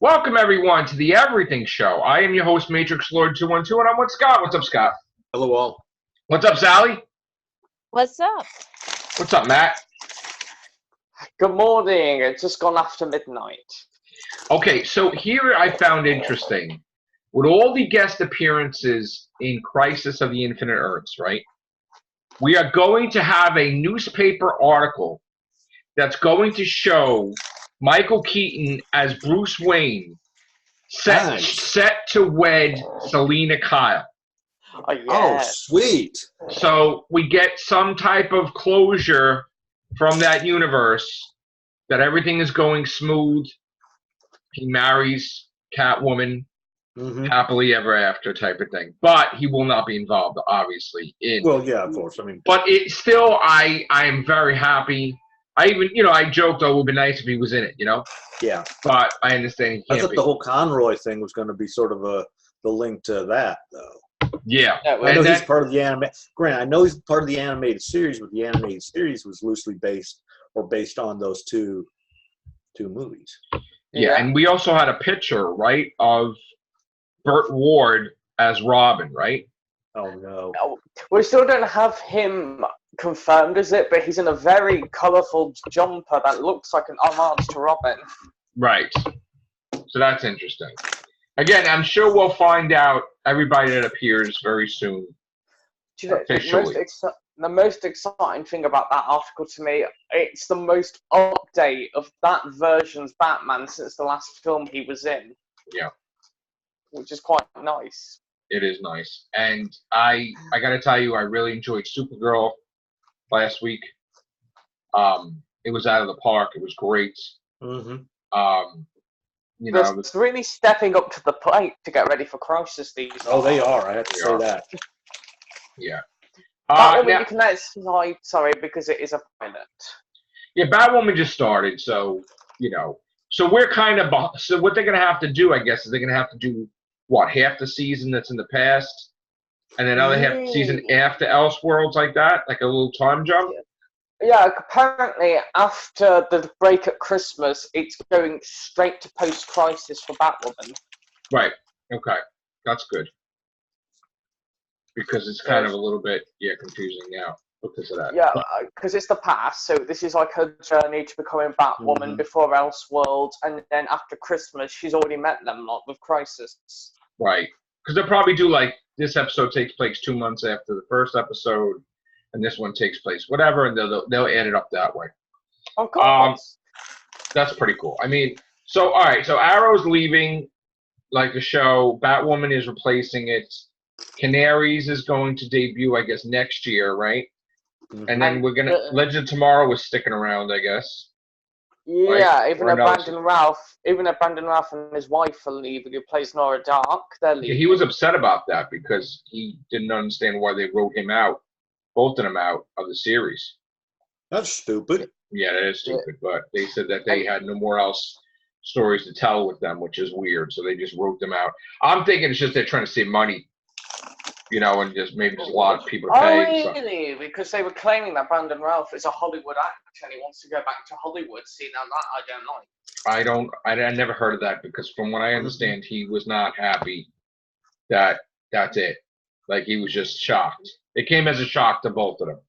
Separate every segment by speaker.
Speaker 1: Welcome everyone to the Everything Show. I am your host, Matrix Lord 212, and I'm with Scott. What's up, Scott?
Speaker 2: Hello, all.
Speaker 1: What's up, Sally?
Speaker 3: What's up?
Speaker 1: What's up, Matt?
Speaker 4: Good morning. It's just gone after midnight.
Speaker 1: Okay, so here I found interesting. With all the guest appearances in Crisis of the Infinite Earths, right? We are going to have a newspaper article that's going to show Michael Keaton as Bruce Wayne set to wed Selina Kyle.
Speaker 4: Oh, yeah.
Speaker 2: Oh, sweet.
Speaker 1: So we get some type of closure from that universe that everything is going smooth. He marries Catwoman happily ever after type of thing. But he will not be involved, obviously.
Speaker 2: Well, yeah, of course. I mean,
Speaker 1: but it still, I am very happy. I even, I joked, oh, it would be nice if he was in it,
Speaker 2: yeah.
Speaker 1: But I understand he
Speaker 2: I
Speaker 1: can't
Speaker 2: thought
Speaker 1: be.
Speaker 2: the whole Conroy thing was going to be sort of the link to that, though.
Speaker 1: Yeah.
Speaker 2: I know he's part of the anime. Grant, I know he's part of the animated series, but the animated series was loosely based on those two movies.
Speaker 1: Yeah, and we also had a picture, right, of Burt Ward as Robin, right?
Speaker 2: Oh, no.
Speaker 4: We still don't have him confirmed as it, but he's in a very colourful jumper that looks like an homage to Robin.
Speaker 1: Right. So that's interesting. Again, I'm sure we'll find out everybody that appears very soon.
Speaker 4: Do you know, the most exciting thing about that article to me, it's the most update of that version's Batman since the last film he was in.
Speaker 1: Yeah.
Speaker 4: Which is quite nice.
Speaker 1: It is nice. And I got to tell you, I really enjoyed Supergirl last week. It was out of the park. It was great.
Speaker 4: It's really stepping up to the plate to get ready for Crisis these days.
Speaker 2: Oh, they are. I have to say that.
Speaker 1: Yeah.
Speaker 4: Batwoman, you can let it slide, sorry, because it is a pilot.
Speaker 1: Yeah, Batwoman just started, so, So we're kind of, so what they're going to have to do, I guess, is they're going to have to do, half the season that's in the past, and then another half the season after Elseworlds like that, like a little time jump?
Speaker 4: Yeah, apparently after the break at Christmas, it's going straight to post-Crisis for Batwoman.
Speaker 1: Right, okay, that's good. Because it's kind of a little bit, confusing now because of that.
Speaker 4: Yeah, because it's the past, so this is like her journey to becoming Batwoman before Elseworlds, and then after Christmas, she's already met them lot with Crisis.
Speaker 1: Right, because they'll probably do like, this episode takes place 2 months after the first episode, and this one takes place whatever, and they'll add it up that way.
Speaker 4: Of course.
Speaker 1: That's pretty cool. I mean, so, all right, so Arrow's leaving, like the show, Batwoman is replacing it, Canaries is going to debut, I guess, next year, right? And then we're gonna Legend of Tomorrow is sticking around, I guess.
Speaker 4: Yeah, right? even though Brandon Routh and his wife are leaving, who plays Nora Dark, they're leaving.
Speaker 1: Yeah, he was upset about that because he didn't understand why they wrote him out, both of them out of the series.
Speaker 2: That's stupid.
Speaker 1: Yeah, that is stupid. But they said that they had no more stories to tell with them, which is weird. So they just wrote them out. I'm thinking it's just they're trying to save money. And just maybe just a lot of people to pay.
Speaker 4: Oh, really? So. Because they were claiming that Brandon Routh is a Hollywood actor and he wants to go back to Hollywood. See, now that I don't like.
Speaker 1: I never heard of that because from what I understand, he was not happy that that's it. Like, he was just shocked. It came as a shock to both of them.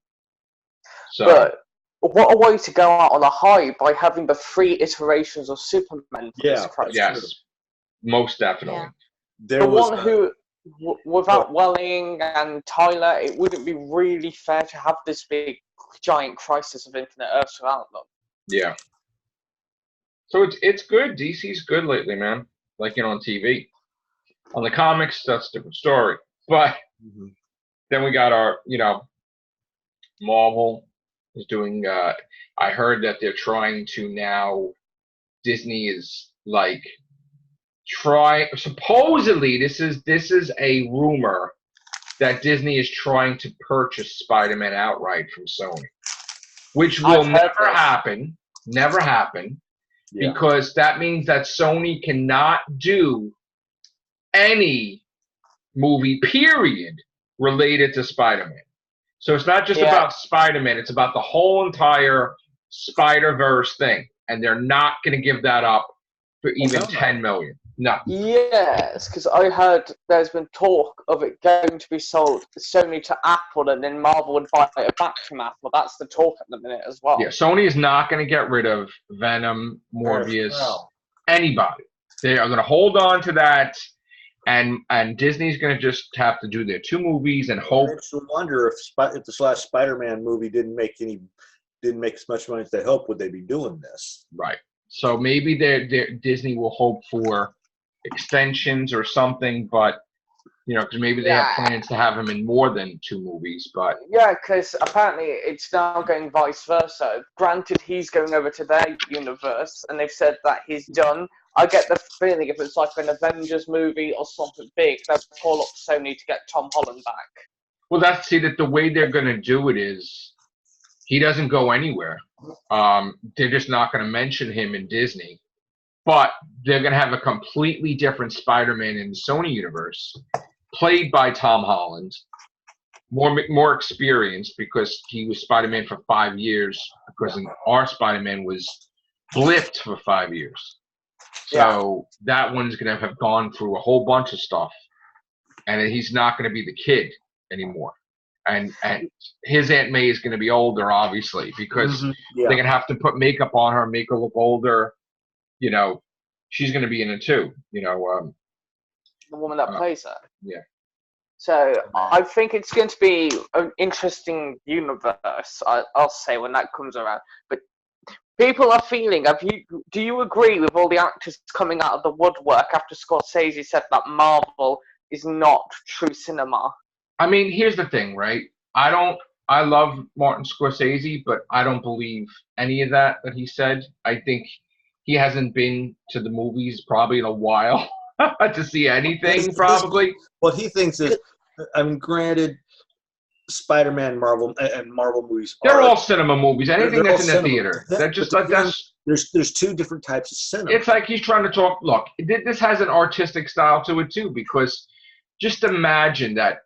Speaker 1: So,
Speaker 4: but what a way to go out on a high by having the 3 iterations of Superman.
Speaker 1: Yes, most definitely. Yeah.
Speaker 2: There was
Speaker 4: one who... Without Welling and Tyler, it wouldn't be really fair to have this big, giant Crisis of Infinite Earths without them.
Speaker 1: Yeah. So it's good. DC's good lately, man. Like, on TV. On the comics, that's a different story. But then we got our, Marvel is doing. I heard that they're trying to now. Disney is like. Supposedly this is a rumor that Disney is trying to purchase Spider-Man outright from Sony, which will never happen, because that means that Sony cannot do any movie period related to Spider-Man. So it's not just about Spider-Man, it's about the whole entire Spider-Verse thing, and they're not going to give that up for even 10 million. No.
Speaker 4: Yes, because I heard there's been talk of it going to be sold Sony to Apple, and then Marvel would buy it back from Apple. That's the talk at the minute as well.
Speaker 1: Yeah, Sony is not going to get rid of Venom, Morbius, anybody. They are going to hold on to that, and Disney's going to just have to do their 2 movies and hope.
Speaker 2: It makes you wonder if the last Spider-Man movie didn't make as much money as they hoped, would they be doing this?
Speaker 1: Right. So maybe Disney will hope for extensions or something, but because maybe they have plans to have him in more than 2 movies. But
Speaker 4: yeah, because apparently it's now going vice versa. Granted, he's going over to their universe, and they've said that he's done. I get the feeling if it's like an Avengers movie or something big, they'll call up Sony to get Tom Holland back.
Speaker 1: Well, that the way they're going to do it is he doesn't go anywhere. They're just not going to mention him in Disney, but they're going to have a completely different Spider-Man in the Sony universe, played by Tom Holland, more experienced because he was Spider-Man for 5 years, because our Spider-Man was blipped for 5 years. So that one's going to have gone through a whole bunch of stuff, and he's not going to be the kid anymore. And his Aunt May is going to be older, obviously, because they're going to have to put makeup on her, make her look older. She's going to be in it too. The
Speaker 4: woman that plays her.
Speaker 1: Yeah.
Speaker 4: So I think it's going to be an interesting universe, I'll say, when that comes around. But people are feeling, do you agree with all the actors coming out of the woodwork after Scorsese said that Marvel is not true cinema?
Speaker 1: I mean, here's the thing, right? I love Martin Scorsese, but I don't believe any of that he said. I think he hasn't been to the movies probably in a while to see anything, probably.
Speaker 2: What he thinks is, granted, Spider-Man, Marvel, and Marvel movies.
Speaker 1: They're all cinema movies. Anything that's in the theater.
Speaker 2: There's 2 different types of cinema.
Speaker 1: It's like he's trying to talk. Look, this has an artistic style to it too, because just imagine that,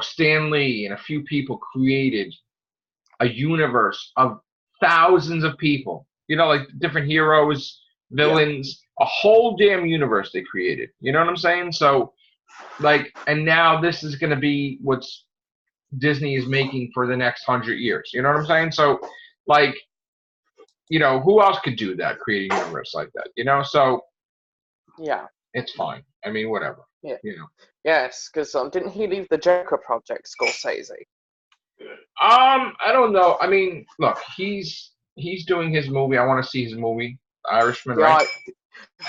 Speaker 1: Stan Lee and a few people created a universe of thousands of people. Like different heroes, villains, a whole damn universe they created. You know what I'm saying? So, and now this is going to be what's Disney is making for the next 100 years. You know what I'm saying? So, who else could do that, create a universe like that? So,
Speaker 4: yeah,
Speaker 1: it's fine. I mean, whatever.
Speaker 4: Yeah. Yes, because didn't he leave the Joker project, Scorsese?
Speaker 1: I don't know. I mean, look, he's doing his movie. I want to see his movie, Irishman, right?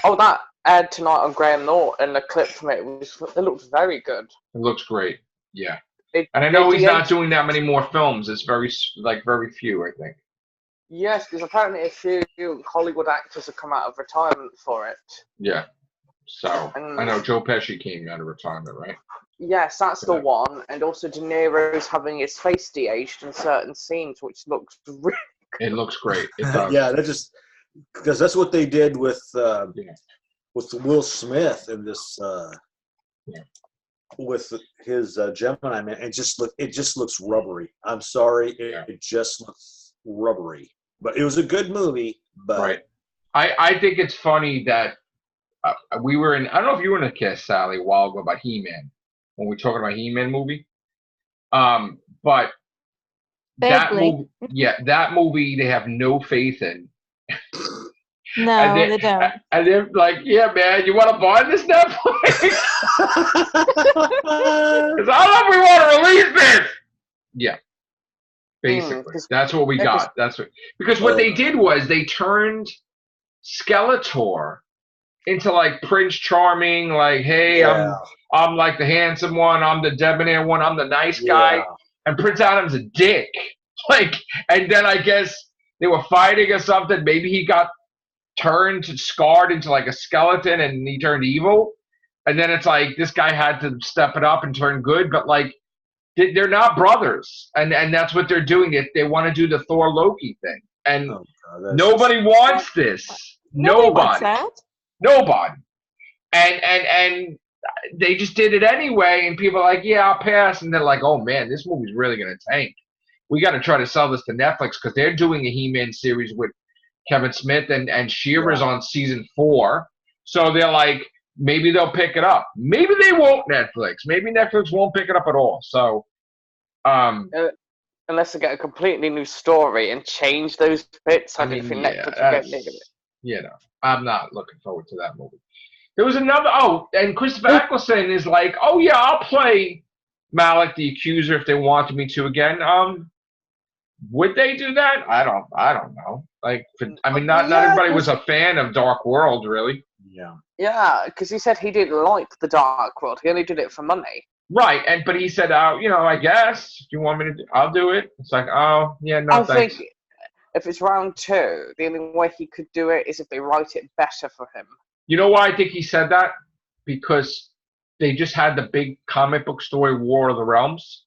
Speaker 4: That aired tonight on Graham Norton, and the clip from it looked very good.
Speaker 1: It looks great. Yeah. And I know he's not doing that many more films. It's very few, I think.
Speaker 4: Yes, because apparently a few Hollywood actors have come out of retirement for it.
Speaker 1: Yeah. So, I know Joe Pesci came out of retirement, right?
Speaker 4: Yes, that's the one. And also De Niro's having his face de-aged in certain scenes, which looks really good.
Speaker 1: It looks great. It does.
Speaker 2: Yeah, because that's what they did with Will Smith in this with his Gemini Man. It just looks rubbery. I'm sorry, it just looks rubbery. But it was a good movie. But
Speaker 1: right. I think it's funny that we were in. I don't know if you were in a kiss, Sally, a while ago about He-Man when we were talking about He-Man movie. But
Speaker 3: Vaguely.
Speaker 1: that movie they have no faith in.
Speaker 3: No, they don't.
Speaker 1: And they're like, yeah, man, you want to buy this Netflix? Because I don't know if we want to release this. Yeah. Basically. That's what we got. Because what they did was they turned Skeletor into like Prince Charming, like, hey, I'm like the handsome one, I'm the debonair one, I'm the nice guy. And Prince Adam's a dick. And then I guess they were fighting or something. Maybe he got scarred into like a skeleton and he turned evil. And then it's like this guy had to step it up and turn good. But they're not brothers. And that's what they're doing. They want to do the Thor Loki thing. And nobody wants this. Nobody wants that. Nobody. And they just did it anyway, and people are like, yeah, I'll pass. And they're like, oh, man, this movie's really going to tank. We got to try to sell this to Netflix because they're doing a He-Man series with Kevin Smith, and She-Ra's on season 4. So they're like, maybe they'll pick it up. Maybe they won't, Netflix. Maybe Netflix won't pick it up at all. So,
Speaker 4: unless they get a completely new story and change those bits, I don't think Netflix will get rid of it.
Speaker 1: You know, I'm not looking forward to that movie. There was another. Oh, and Christopher Eccleston is like, oh yeah, I'll play Malik the Accuser if they wanted me to again. Would they do that? I don't know. Like, I mean, not everybody was a fan of Dark World, really.
Speaker 2: Yeah.
Speaker 4: Yeah, because he said he didn't like the Dark World. He only did it for money.
Speaker 1: Right, but he said, you know, I guess if you want me to, I'll do it. It's like, oh yeah, no, thanks.
Speaker 4: Think if it's round 2, the only way he could do it is if they write it better for him.
Speaker 1: You know why I think he said that? Because they just had the big comic book story, War of the Realms,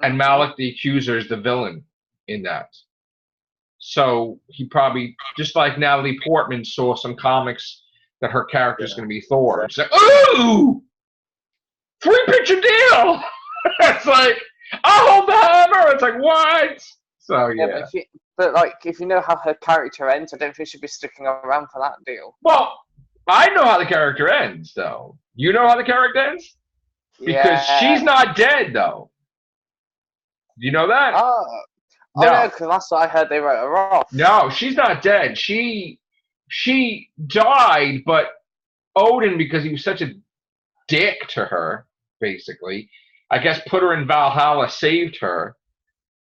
Speaker 1: and Malik the Accuser is the villain in that. So he probably, just like Natalie Portman saw some comics that her character is going to be Thor. It's like, ooh, 3-picture deal. It's like, I'll hold the hammer. It's like, what? So yeah.
Speaker 4: But if you know how her character ends, I don't think she'd be sticking around for that deal.
Speaker 1: Well, I know how the character ends, though. You know how the character ends? Because she's not dead, though. Do you know that?
Speaker 4: No, because that's what I heard they wrote her off.
Speaker 1: No, she's not dead. She died, but Odin, because he was such a dick to her, basically, I guess put her in Valhalla, saved her,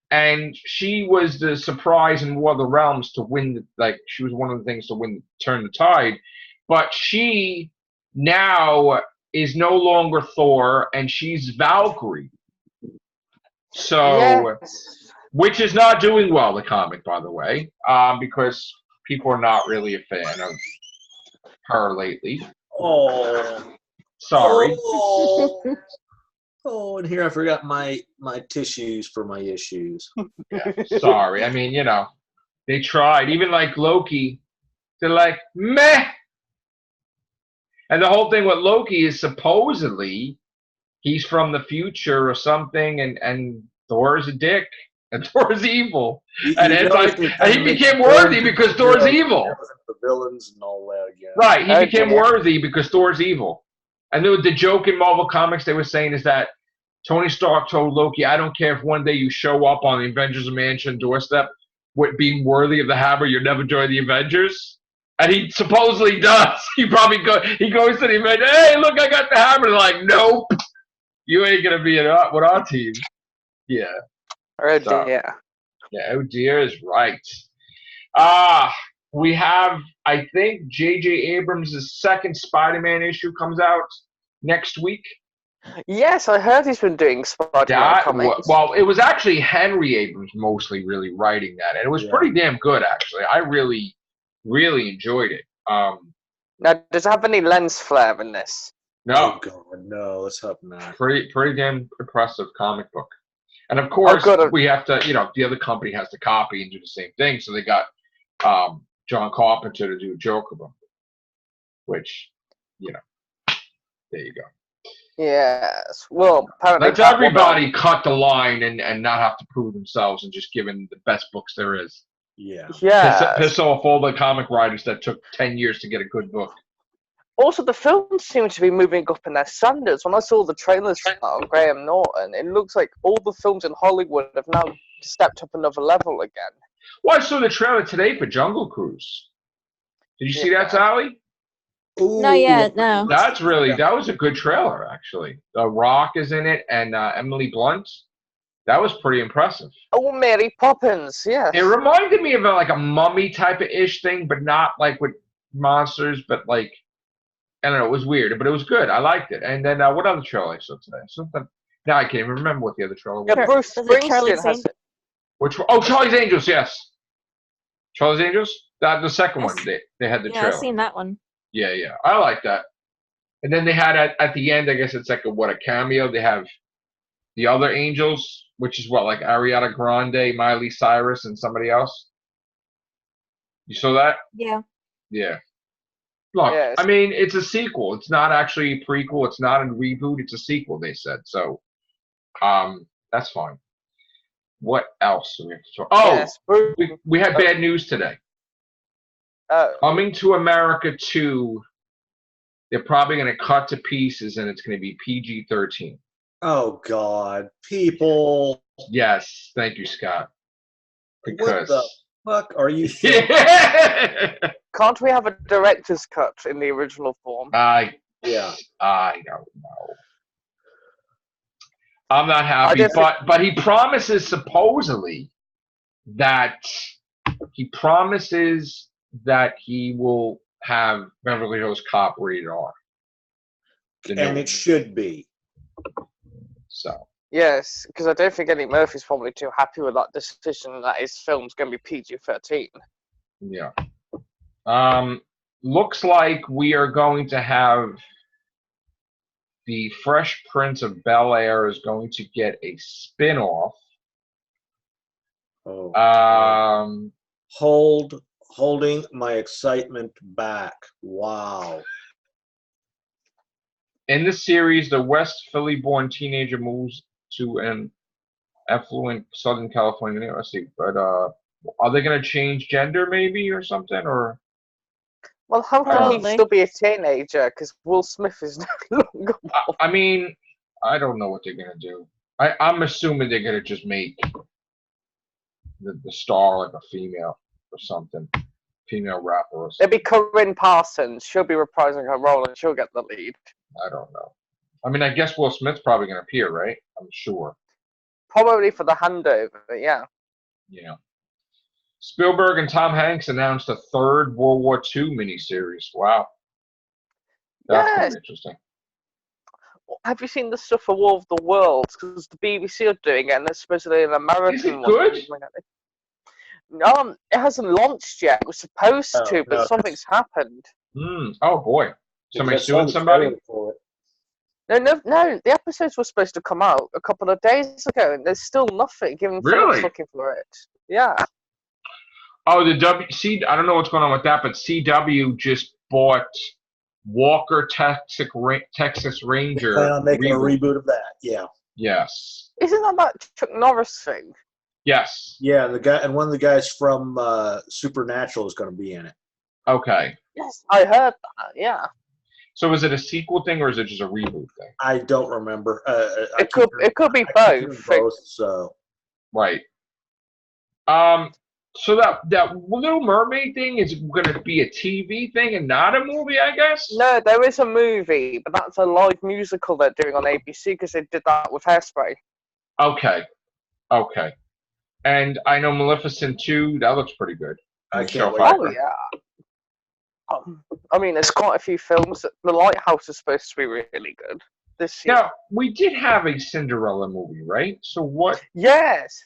Speaker 1: and she was the surprise in War of the Realms to win. She was one of the things to turn the tide. But she now is no longer Thor, and she's Valkyrie. So, which is not doing well, the comic, by the way, because people are not really a fan of her lately.
Speaker 2: Oh,
Speaker 1: sorry.
Speaker 2: Oh, and here I forgot my tissues for my issues.
Speaker 1: Yeah, sorry. I mean, you know, they tried. Even like Loki, they're like, meh. And the whole thing with Loki is supposedly he's from the future or something, and Thor's a dick, and Thor's evil. And it's like, and he became worthy because Thor's evil.
Speaker 2: The villains and all that again.
Speaker 1: Right, he became worthy because Thor's evil. And the joke in Marvel Comics they were saying is that Tony Stark told Loki, I don't care if one day you show up on the Avengers Mansion doorstep with being worthy of the hammer, you'll never join the Avengers. And he supposedly does. He goes to the Avengers, hey, look, I got the hammer. They're like, nope, you ain't going to be with our team. Yeah.
Speaker 4: Oh, dear.
Speaker 1: Yeah, oh, dear is right. We have, I think, J.J. Abrams' second Spider-Man issue comes out next week.
Speaker 4: Yes, I heard he's been doing Spider-Man comics.
Speaker 1: Well, it was actually Henry Abrams mostly really writing that, and it was pretty damn good, actually. I really, really enjoyed it.
Speaker 4: Now, does it have any lens flare in this?
Speaker 1: No.
Speaker 2: Oh, God, no, let's hope not.
Speaker 1: Pretty damn impressive comic book. And, of course, we have to, you know, the other company has to copy and do the same thing, so they got John Carpenter to do Joker book, which, you know, there you go.
Speaker 4: Yes. Well, apparently
Speaker 1: let's everybody cut the line and not have to prove themselves and just give them the best books there is.
Speaker 2: Yeah.
Speaker 4: Yeah.
Speaker 1: Piss off all the comic writers that took 10 years to get a good book.
Speaker 4: Also, the films seem to be moving up in their standards. When I saw the trailers of Graham Norton, it looks like all the films in Hollywood have now stepped up another level again.
Speaker 1: Well, I saw the trailer today for Jungle Cruise. Did you see that, Sally?
Speaker 3: Ooh. Not yet, no.
Speaker 1: That was a good trailer, actually. The Rock is in it, and Emily Blunt. That was pretty impressive.
Speaker 4: Oh, Mary Poppins, yes.
Speaker 1: It reminded me of a Mummy type of ish thing, but not like with monsters, but like, I don't know, it was weird, but it was good. I liked it. And then what other trailer I saw today? Now I can't even remember what the other trailer was.
Speaker 4: Yeah, Bruce Springsteen has it.
Speaker 1: Which one? Oh, Charlie's Angels, yes. Charlie's Angels? The second one, they had the trailer.
Speaker 3: Yeah, I've seen that one.
Speaker 1: Yeah, I like that. And then they had at the end, I guess it's like a cameo. They have the other angels, which is like Ariana Grande, Miley Cyrus, and somebody else. You saw that?
Speaker 3: Yeah.
Speaker 1: Yeah. Look, yes. I mean, it's a sequel. It's not actually a prequel. It's not a reboot. It's a sequel, they said. So, that's fine. What else do we have to talk? Oh, yes. we had bad news today. Coming to America 2, they're probably going to cut to pieces, and it's going to be PG-13.
Speaker 2: Oh God, people!
Speaker 1: Yes, thank you, Scott.
Speaker 2: What
Speaker 1: Because
Speaker 2: the fuck are you?
Speaker 4: Can't we have a director's cut in the original form?
Speaker 1: I
Speaker 2: Yeah.
Speaker 1: don't know. I'm not happy, but he promises supposedly that he will have Beverly Hills Cop rated R.
Speaker 2: And it should be.
Speaker 1: So.
Speaker 4: Yes, because I don't think Eddie Murphy's probably too happy with that decision that his film's going to be PG-13.
Speaker 1: Yeah. Looks like we are going to have the Fresh Prince of Bel-Air is going to get a spin-off.
Speaker 2: Oh. Holding my excitement back. Wow.
Speaker 1: In the series, the West Philly-born teenager moves to an affluent Southern California. Let's see, but are they going to change gender maybe or something? Or
Speaker 4: well, how can he still be a teenager? Because Will Smith is no longer.
Speaker 1: I mean, I don't know what they're going to do. I'm assuming they're going to just make the star like a female or something, female rapper or something.
Speaker 4: It'll be Corinne Parsons. She'll be reprising her role and she'll get the lead.
Speaker 1: I don't know. I mean, I guess Will Smith's probably going to appear, right? I'm sure.
Speaker 4: Probably for the handover, yeah.
Speaker 1: Yeah. Spielberg and Tom Hanks announced a third World War II miniseries. Wow. That's going to be interesting.
Speaker 4: Have you seen the stuff for War of the Worlds? Because the BBC are doing it, and there's supposedly an American one.
Speaker 1: Is it
Speaker 4: good? It hasn't launched yet. It was supposed to, but something's happened.
Speaker 1: Oh, boy. Somebody suing somebody?
Speaker 4: No. The episodes were supposed to come out a couple of days ago, and there's still nothing. Given someone's looking for it. Yeah.
Speaker 1: Oh, I don't know what's going on with that, but CW just bought Walker Texas Ranger.
Speaker 2: Plan on making a reboot of that. Yeah.
Speaker 1: Yes.
Speaker 4: Isn't that Chuck Norris thing?
Speaker 1: Yes.
Speaker 2: Yeah, one of the guys from Supernatural is going to be in it.
Speaker 1: Okay.
Speaker 4: Yes, I heard that. Yeah.
Speaker 1: So is it a sequel thing or is it just a reboot thing?
Speaker 2: I don't remember.
Speaker 4: It could be both.
Speaker 2: So.
Speaker 1: Right. So that Little Mermaid thing is going to be a TV thing and not a movie, I guess?
Speaker 4: No, there is a movie, but that's a live musical they're doing on ABC because they did that with Hairspray.
Speaker 1: Okay. And I know Maleficent 2, that looks pretty good.
Speaker 2: I can't wait.
Speaker 4: Oh, yeah. I mean, there's quite a few films. The Lighthouse is supposed to be really good this year.
Speaker 1: Now, we did have a Cinderella movie, right? So what?
Speaker 4: Yes.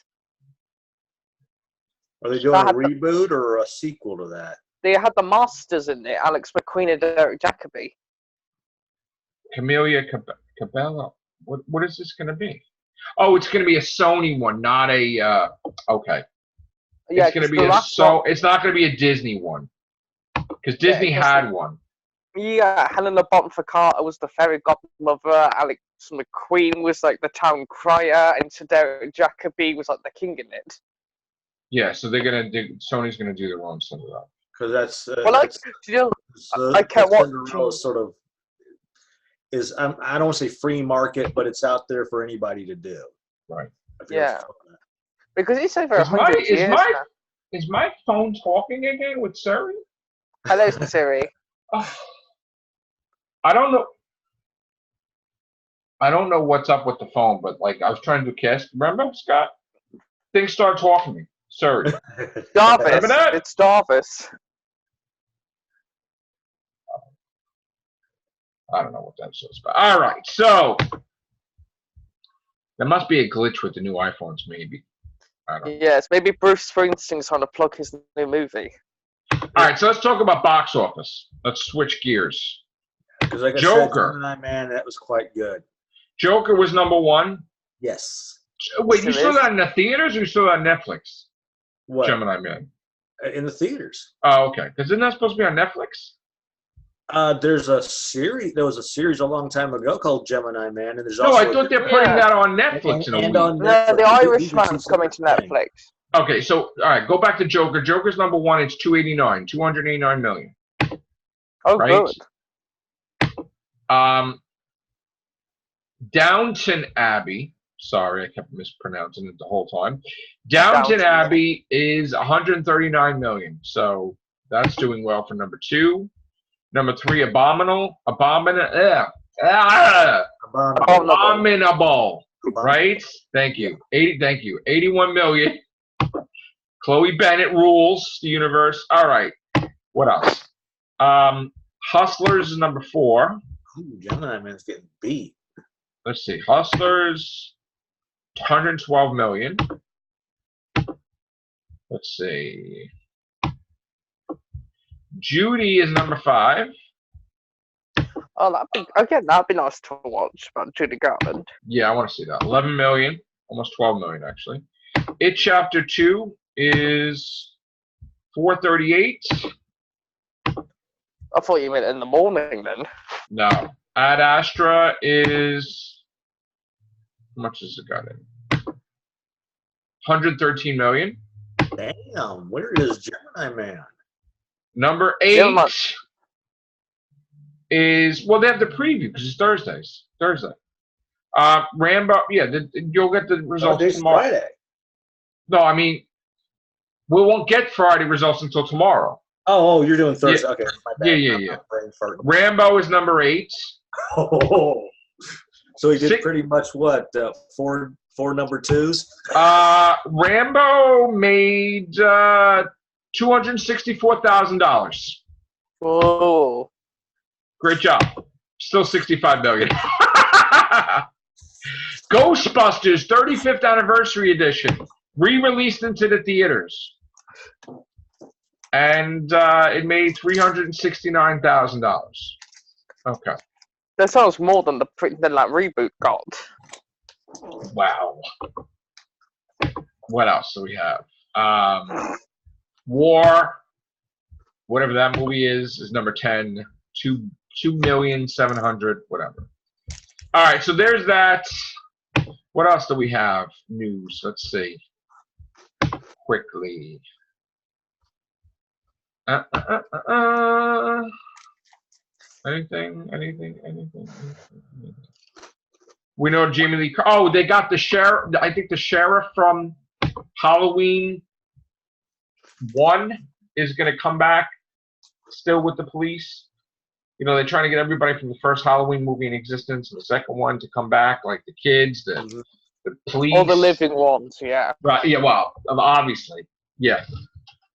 Speaker 2: Are they doing a reboot or a sequel to that?
Speaker 4: They had the Masters in it, Alex McQueen and Derek Jacobi.
Speaker 1: Camelia Cabello. What is this going to be? Oh, it's going to be a Sony one, not a. Okay.
Speaker 4: Yeah,
Speaker 1: it's going to be it's not going to be a Disney one, because Disney had one.
Speaker 4: Yeah, Helena Bonham Carter was the fairy godmother. Alex McQueen was like the town crier, and Derek Jacobi was like the king in it.
Speaker 1: Yeah, so Sony's gonna do their own Cinderella.
Speaker 2: Because that's
Speaker 4: I can't watch.
Speaker 2: Cinderella sort of is I don't want to say free market, but it's out there for anybody to do.
Speaker 1: Right.
Speaker 4: Yeah. Because it's over 100 years now.
Speaker 1: Is my phone talking again with Siri?
Speaker 4: Hello, Siri.
Speaker 1: I don't know what's up with the phone, but like I was trying to do cast. Remember, Scott? Things start talking to me. Siri.
Speaker 4: Jarvis. It's Jarvis.
Speaker 1: I don't know what that says. But all right, so there must be a glitch with the new iPhones, maybe. I don't know.
Speaker 4: Yes, maybe Bruce Springsteen's trying to plug his new movie.
Speaker 1: All right, so let's talk about box office. Let's switch gears.
Speaker 2: Because like
Speaker 1: Joker.
Speaker 2: I said, man, that was quite good.
Speaker 1: Joker was #1.
Speaker 2: Yes.
Speaker 1: Wait, you saw that in the theaters or you saw that on Netflix?
Speaker 2: What?
Speaker 1: Gemini Man.
Speaker 2: In the theaters.
Speaker 1: Oh, okay. Because isn't that supposed to be on Netflix?
Speaker 2: There was a series a long time ago called Gemini Man, and there's
Speaker 1: I thought they're putting that on Netflix
Speaker 2: and on
Speaker 4: Netflix. No, The Irishman's coming to Netflix.
Speaker 1: Okay, so all right, go back to Joker. Joker's number one. It's 289 million.
Speaker 4: Oh,
Speaker 1: Right.
Speaker 4: good.
Speaker 1: Downton Abbey. Sorry, I kept mispronouncing it the whole time. Downton
Speaker 4: Downton,
Speaker 1: Abbey is 139 million. So that's doing well for number two. Number three, Abominable. Abominable. Right? Thank you. 81 million. Chloe Bennett rules the universe. All right. What else? Hustlers is number four.
Speaker 2: Ooh, Gemini Man's getting beat.
Speaker 1: Let's see. Hustlers, 112 million. Let's see. Judy is number five.
Speaker 4: Oh, that'd be nice to watch about Judy Garland.
Speaker 1: Yeah, I want to see that. 11 million, almost 12 million actually. It Chapter 2 is 438.
Speaker 4: I thought you meant in the morning then.
Speaker 1: No. Ad Astra is, how much has it got in? 113 million.
Speaker 2: Damn, where is Gemini Man?
Speaker 1: Number 8 is, well, they have the preview because it's Thursday. Rambo, yeah, you'll get the results tomorrow.
Speaker 2: Friday.
Speaker 1: No, I mean, we won't get Friday results until tomorrow.
Speaker 2: Oh, you're doing Thursday.
Speaker 1: Yeah.
Speaker 2: Okay, my bad.
Speaker 1: Yeah. Rambo is number 8.
Speaker 2: Oh, so he did pretty much what? Four number twos?
Speaker 1: Rambo made $264,000.
Speaker 4: Whoa.
Speaker 1: Great job. Still 65 million. Ghostbusters 35th anniversary edition, re-released into the theaters, and it made $369,000. Okay.
Speaker 4: That sounds more than that reboot got.
Speaker 1: Wow. What else do we have? War, whatever that movie is number 10. 2,700,000, whatever. All right, so there's that. What else do we have? News. Let's see. Quickly. Anything? We know Jamie Lee. Oh, they got the sheriff. I think the sheriff from Halloween 1 is going to come back, still with the police. You know, they're trying to get everybody from the first Halloween movie in existence and the second one to come back, like the kids, the police.
Speaker 4: All the living ones, yeah.
Speaker 1: Right, yeah, well, obviously, yeah.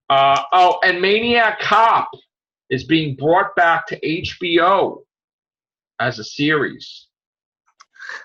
Speaker 1: And Maniac Cop is being brought back to HBO as a series.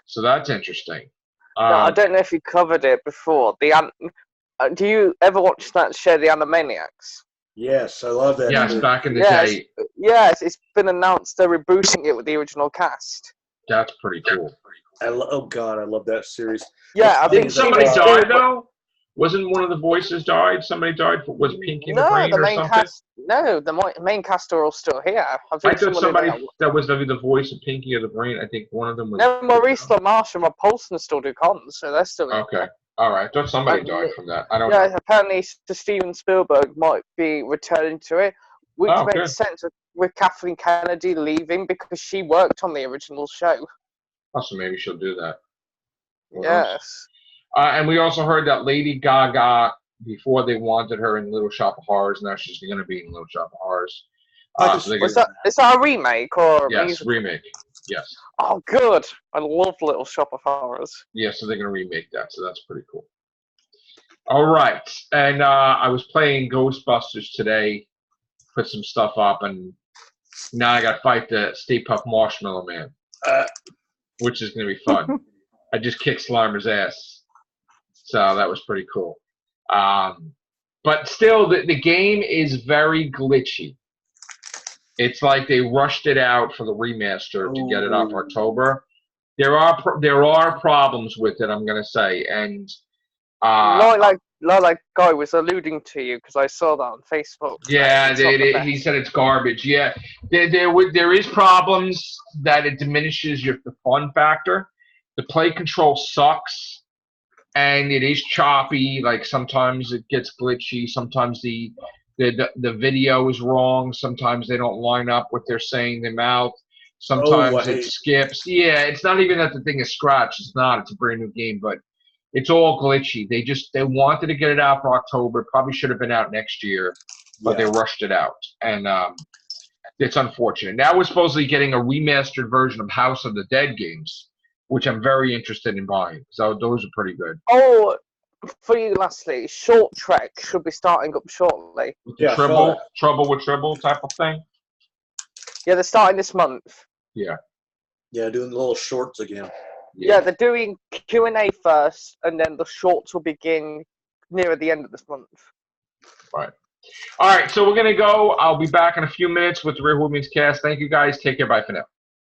Speaker 1: So that's interesting.
Speaker 4: No, I don't know if you covered it before. Do you ever watch that show, The Animaniacs?
Speaker 2: Yes, I love that.
Speaker 1: Yes, back in the day.
Speaker 4: Yes, it's been announced they're rebooting it with the original cast.
Speaker 1: That's pretty cool.
Speaker 2: Oh God, I love that series.
Speaker 4: Yeah, I think
Speaker 1: Didn't somebody die though? Wasn't one of the voices died? Somebody died. Was Pinky the Brain or something?
Speaker 4: The main cast are all still here.
Speaker 1: I thought somebody that was maybe the voice of Pinky or the Brain. I think one of them was.
Speaker 4: No, Maurice LaMarche and Rob Paulson still do cons, so they're still.
Speaker 1: Okay. All right. I thought somebody died from that. I don't know.
Speaker 4: Yeah, apparently Steven Spielberg might be returning to it, which makes sense with Kathleen Kennedy leaving because she worked on the original show.
Speaker 1: Oh, so maybe she'll do that.
Speaker 4: Yes.
Speaker 1: And we also heard that Lady Gaga, before they wanted her in Little Shop of Horrors, now she's going to be in Little Shop of Horrors.
Speaker 4: Is that a remake or?
Speaker 1: Yes, remake. Yes.
Speaker 4: Oh, good. I love Little Shop of Horrors.
Speaker 1: Yeah, so they're going to remake that, so that's pretty cool. All right. And I was playing Ghostbusters today, put some stuff up, and now I got to fight the Stay Puft Marshmallow Man, which is going to be fun. I just kicked Slimer's ass, so that was pretty cool. But still, the game is very glitchy. It's like they rushed it out for the remaster to get it out for October. There are problems with it, I'm gonna say, and
Speaker 4: like Guy was alluding to you because I saw that on Facebook.
Speaker 1: Yeah, he said it's garbage. Yeah, there is problems that it diminishes the fun factor. The play control sucks. and it is choppy. Like sometimes it gets glitchy. Sometimes the video is wrong. Sometimes they don't line up what they're saying in their mouth. Sometimes it skips. Yeah, it's not even that the thing is scratched. It's not. It's a brand new game, but it's all glitchy. They wanted to get it out for October. Probably should have been out next year, but they rushed it out, and it's unfortunate. Now we're supposedly getting a remastered version of House of the Dead games, which I'm very interested in buying. So those are pretty good.
Speaker 4: Oh, for you, lastly, Short Trek should be starting up shortly.
Speaker 2: Yeah,
Speaker 1: Trouble with Tribble type of thing.
Speaker 4: Yeah, they're starting this month.
Speaker 1: Yeah.
Speaker 2: Yeah, doing little shorts again.
Speaker 4: Yeah, they're doing Q&A first, and then the shorts will begin near the end of this month.
Speaker 1: Right. All right, so we're going to go. I'll be back in a few minutes with the Real Women's Cast. Thank you, guys. Take care. Bye for now.